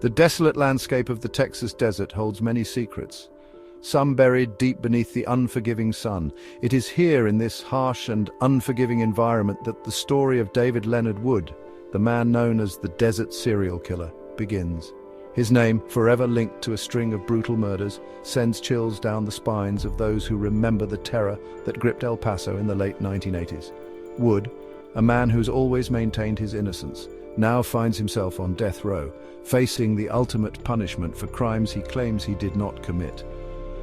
The desolate landscape of the Texas desert holds many secrets, some buried deep beneath the unforgiving sun. It is here in this harsh and unforgiving environment that the story of David Leonard Wood, the man known as the Desert Serial Killer, begins. His name, forever linked to a string of brutal murders, sends chills down the spines of those who remember the terror that gripped El Paso in the late 1980s. Wood, a man who's always maintained his innocence, now finds himself on death row, facing the ultimate punishment for crimes he claims he did not commit.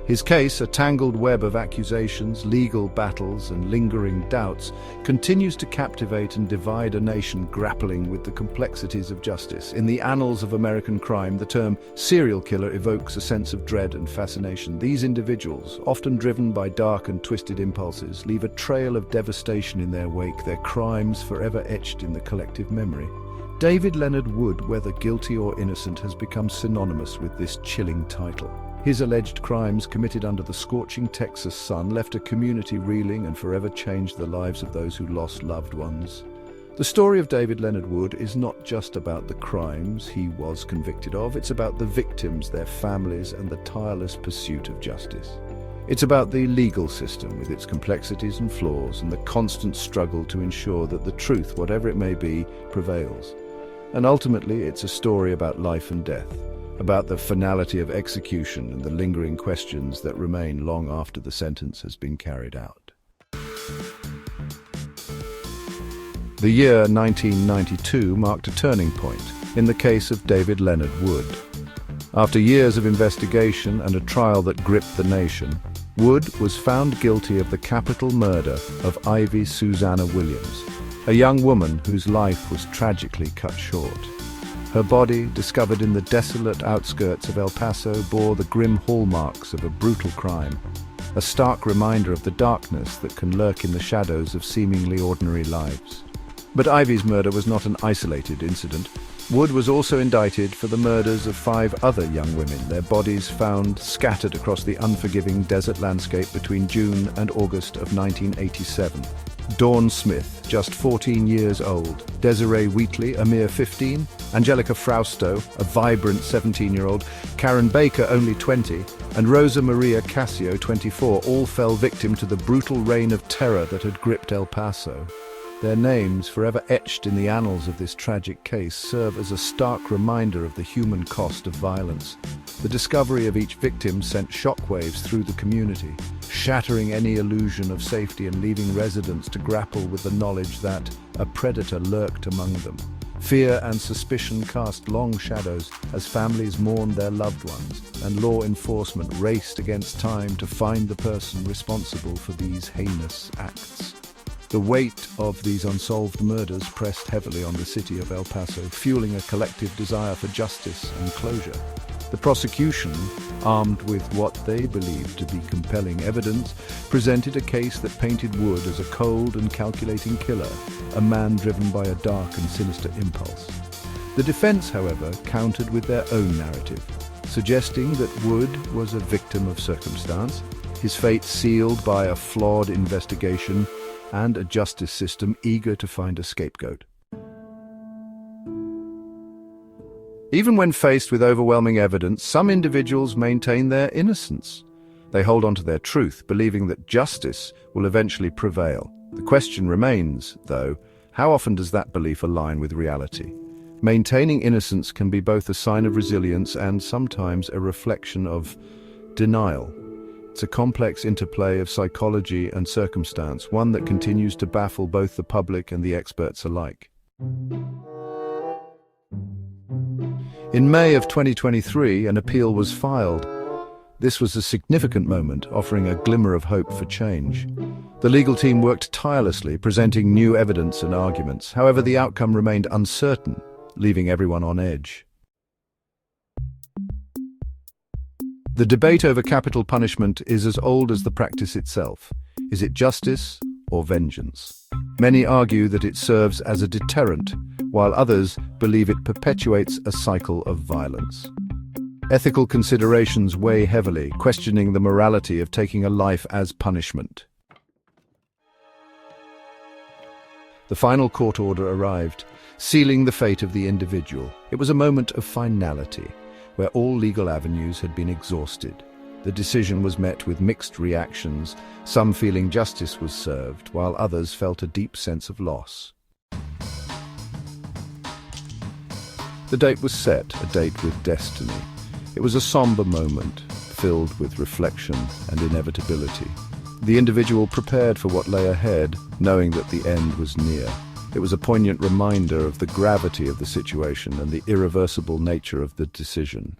His case, a tangled web of accusations, legal battles, and lingering doubts, continues to captivate and divide a nation grappling with the complexities of justice. In the annals of American crime, the term serial killer evokes a sense of dread and fascination. These individuals, often driven by dark and twisted impulses, leave a trail of devastation in their wake, their crimes forever etched in the collective memory. David Leonard Wood, whether guilty or innocent, has become synonymous with this chilling title. His alleged crimes, committed under the scorching Texas sun, left a community reeling and forever changed the lives of those who lost loved ones. The story of David Leonard Wood is not just about the crimes he was convicted of, it's about the victims, their families, and the tireless pursuit of justice. It's about the legal system with its complexities and flaws, and the constant struggle to ensure that the truth, whatever it may be, prevails. And ultimately, it's a story about life and death, about the finality of execution and the lingering questions that remain long after the sentence has been carried out. The year 1992 marked a turning point in the case of David Leonard Wood. After years of investigation and a trial that gripped the nation, Wood was found guilty of the capital murder of Ivy Susanna Williams, a young woman whose life was tragically cut short. Her body, discovered in the desolate outskirts of El Paso, bore the grim hallmarks of a brutal crime, a stark reminder of the darkness that can lurk in the shadows of seemingly ordinary lives. But Ivy's murder was not an isolated incident. Wood was also indicted for the murders of 5 other young women, their bodies found scattered across the unforgiving desert landscape between June and August of 1987. Dawn Smith, just 14 years old, Desiree Wheatley, a mere 15, Angelica Frausto, a vibrant 17-year-old, Karen Baker, only 20, and Rosa Maria Casio, 24, all fell victim to the brutal reign of terror that had gripped El Paso. Their names, forever etched in the annals of this tragic case, serve as a stark reminder of the human cost of violence. The discovery of each victim sent shockwaves through the community, shattering any illusion of safety and leaving residents to grapple with the knowledge that a predator lurked among them. Fear and suspicion cast long shadows as families mourned their loved ones, and law enforcement raced against time to find the person responsible for these heinous acts. The weight of these unsolved murders pressed heavily on the city of El Paso, fueling a collective desire for justice and closure. The prosecution, armed with what they believed to be compelling evidence, presented a case that painted Wood as a cold and calculating killer, a man driven by a dark and sinister impulse. The defense, however, countered with their own narrative, suggesting that Wood was a victim of circumstance, his fate sealed by a flawed investigation, and a justice system eager to find a scapegoat. Even when faced with overwhelming evidence, some individuals maintain their innocence. They hold on to their truth, believing that justice will eventually prevail. The question remains, though, how often does that belief align with reality? Maintaining innocence can be both a sign of resilience and sometimes a reflection of denial. It's a complex interplay of psychology and circumstance, one that continues to baffle both the public and the experts alike. In May of 2023, an appeal was filed. This was a significant moment, offering a glimmer of hope for change. The legal team worked tirelessly, presenting new evidence and arguments. However, the outcome remained uncertain, leaving everyone on edge. The debate over capital punishment is as old as the practice itself. Is it justice or vengeance? Many argue that it serves as a deterrent, while others believe it perpetuates a cycle of violence. Ethical considerations weigh heavily, questioning the morality of taking a life as punishment. The final court order arrived. sealing the fate of the individual. It was a moment of finality, where all legal avenues had been exhausted. The decision was met with mixed reactions, some feeling justice was served, while others felt a deep sense of loss. The date was set, a date with destiny. It was a somber moment, filled with reflection and inevitability. The individual prepared for what lay ahead, knowing that the end was near. It was a poignant reminder of the gravity of the situation and the irreversible nature of the decision.